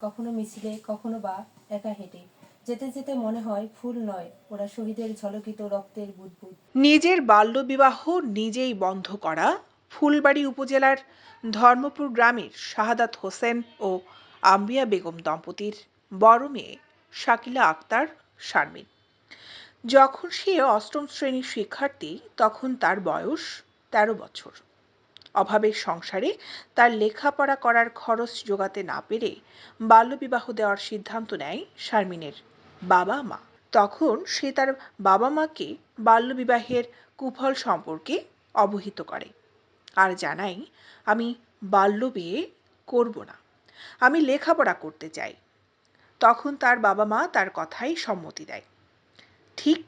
কখনো মিছিলে, কখনো বা একা হেঁটে যেতে যেতে মনে হয় ফুল নয়, ওরা শহীদের ঝলকিত রক্তের বুদবুদ। নিজের বাল্যবিবাহ নিজেই বন্ধ করা ফুলবাড়ী উপজেলার ধর্মপুর গ্রামের শাহাদাত হোসেন ও আম্বিয়া বেগম দম্পতির বড় মেয়ে শাকিলা আক্তার শারমিন। যখন সে অষ্টম শ্রেণীর শিক্ষার্থী তখন তার বয়স ১৩ বছর। অভাবের সংসারে তার লেখাপড়া করার খরচ জোগাতে না পেরে বাল্যবিবাহ দেওয়ার সিদ্ধান্ত নেয় শারমিনের বাবা মা। তখন সে তার বাবা মাকে বাল্যবিবাহের কুফল সম্পর্কে অবহিত করে আর জানায়, আমি বাল্য বিয়ে করব না, আমি লেখাপড়া করতে চাই। তখন তার বাবা মা তার কথাই সম্মতি দেয়। ঠিক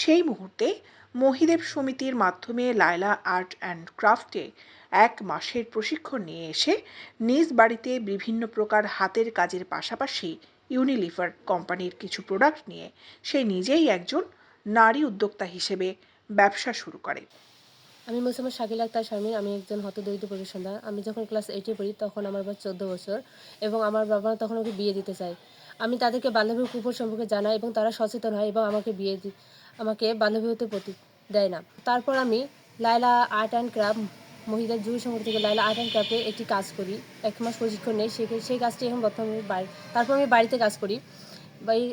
সেই মুহূর্তে মহিদেব সমিতির মাধ্যমে লায়লা আর্ট অ্যান্ড ক্রাফটে ১ মাসের প্রশিক্ষণ নিয়ে এসে নিজ বাড়িতে বিভিন্ন প্রকার হাতের কাজের পাশাপাশি ইউনিলিভার কোম্পানির কিছু প্রোডাক্ট নিয়ে সে নিজেই একজন নারী উদ্যোক্তা হিসেবে ব্যবসা শুরু করে। আমি মোসাম্মদ শাকিলা আক্তার শারমিন, আমি একজন হতদরিদ্র পরিসন্ধ্যা। আমি যখন ক্লাস 8-এ পড়ি তখন আমার বয়স 14 বছর এবং আমার বাবা তখন আমাকে বিয়ে দিতে চায়। আমি তাদেরকে বাল্যবিবাহ কুফল সম্পর্কে জানাই এবং তারা সচেতন হয় এবং আমাকে বাল্যবিবাহতে প্রতি দেয় না। তারপর আমি লায়লা আর্ট অ্যান্ড ক্রাফট মহিলা যুব সংগঠন থেকে লায়লা আর্ট অ্যান্ড ক্রাফটে একটি কাজ করি। 1 মাস প্রশিক্ষণ নেই, সেই কাজটি এখন বর্তমানে তারপর আমি বাড়িতে কাজ করি। এই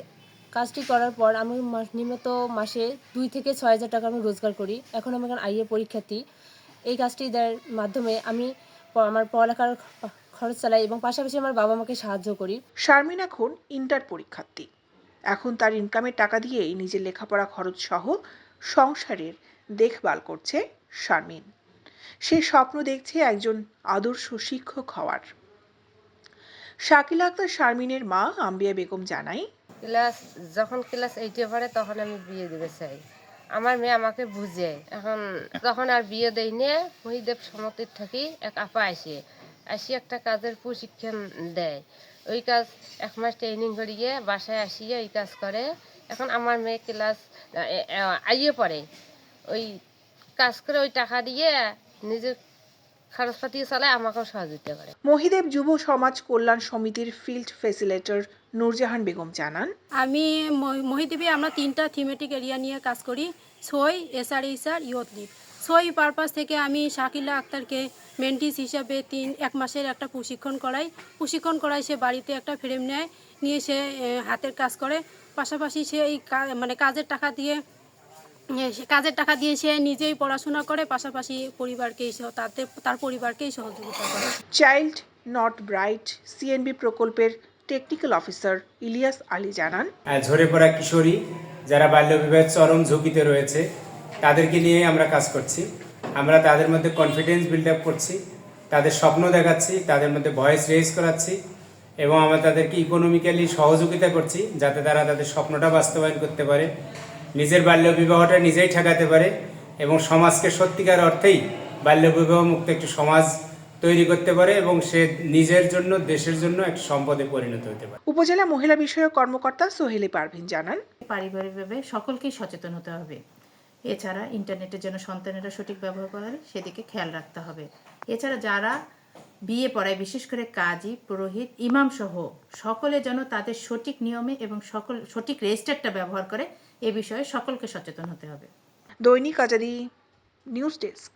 কাজটি করার পর আমি নিম্নত মাসে 2 থেকে 6,000 টাকা আমি রোজগার করি। এখন আমি আইএ পরীক্ষার্থী। এই কাজটি দেওয়ার মাধ্যমে আমি আমার পড়ালেখার খরচ চালাই এবং পাশাপাশি আমার বাবা মাকে সাহায্য করি। শারমিন এখন ইন্টার পরীক্ষার্থী। এখন তার ইনকামের টাকা দিয়েই নিজের লেখাপড়া খরচ সহ সংসারের দেখভাল করছে শারমিন। সে স্বপ্ন দেখছে একজন আদর্শ শিক্ষক হওয়ার। শাকিলা আক্তার শারমিনের মা আম্বিয়া বেগম জানায়, যখন ক্লাস 8-এ পড়ে তখন আমি বিয়ে দিতে চাই। আমার মেয়ে আমাকে বুঝে এখন তখন আর বিয়ে দেই নিয়ে মহিদেব সমিতির থাকি এক আপা আসি একটা কাজের প্রশিক্ষণ দেয়। ওই কাজ 1 মাস ট্রেনিং করিয়ে বাসায় আসিয়ে ওই কাজ করে। এখন আমার মেয়ে ক্লাস আইয়ে পড়ে, ওই কাজ করে ওই টাকা দিয়ে নিজের খরচপাতি চালায়, আমাকেও সহযোগিতা করে। মহিদেব যুব সমাজ কল্যাণ সমিতির ফিল্ড ফ্যাসিলিটেটর নূরজাহান বেগম জানান, আমি মহিদেবে আমরা 3টা থিমেটিক এরিয়া নিয়ে কাজ করি, সই, এসআরএইচআর, ইয়ুথ লিড। সই পারপাস থেকে আমি শাকিলা আক্তারকে মেন্টিস হিসাবে 1 মাসের একটা প্রশিক্ষণ করাই। সে বাড়িতে একটা ফ্রেম নিয়ে সে হাতের কাজ করে। পাশাপাশি সে এই কাজের টাকা দিয়ে সে নিজেই পড়াশোনা করে, পাশাপাশি তার পরিবারকেই সহযোগিতা করে। চাইল্ড নট ব্রাইট সিএনবি প্রকল্পের টেকনিক্যাল অফিসার ইলিয়াস আলী জানান, ঝরে পড়া কিশোরী যারা বাল্যবিবাহের চরম ঝুঁকিতে রয়েছে তাদেরকে নিয়ে আমরা কাজ করছি। আমরা তাদের মধ্যে কনফিডেন্স বিল্ড আপ করছি, তাদের স্বপ্ন দেখাচ্ছি, তাদের মধ্যে ভয়েস রেজ করাচ্ছি এবং আমরা তাদেরকে ইকোনমিক্যালি সহযোগিতা করছি যাতে তারা তাদের স্বপ্নটা বাস্তবায়ন করতে পারে, নিজের বাল্যবিবাহটা নিজেই ঠেকাতে পারে এবং সমাজকে সত্যিকার অর্থেই বাল্যবিবাহ মুক্ত একটি সমাজ তৈরি করতে পারে এবং সে নিজের জন্য দেশের জন্য একটা সম্পদে পরিণত হতে পারে। উপজেলা মহিলা বিষয়ক কর্মকর্তা সোহেলি পারভিন জানান, পারিবারিকভাবে সকলকেই সচেতন হতে হবে। এছাড়া ইন্টারনেটের জন্য সন্তানেরা সঠিক ব্যবহার করার সেদিকে খেয়াল রাখতে হবে। এছাড়া যারা বিয়ে পড়ায়, বিশেষ করে কাজী, পুরোহিত, ইমাম সহ সকলে যেন তাদের সঠিক নিয়মে এবং সঠিক রেজিস্টারটা ব্যবহার করে, এ বিষয়ে সকলকে সচেতন হতে হবে। দৈনিক আজাদী নিউজ ডেস্ক।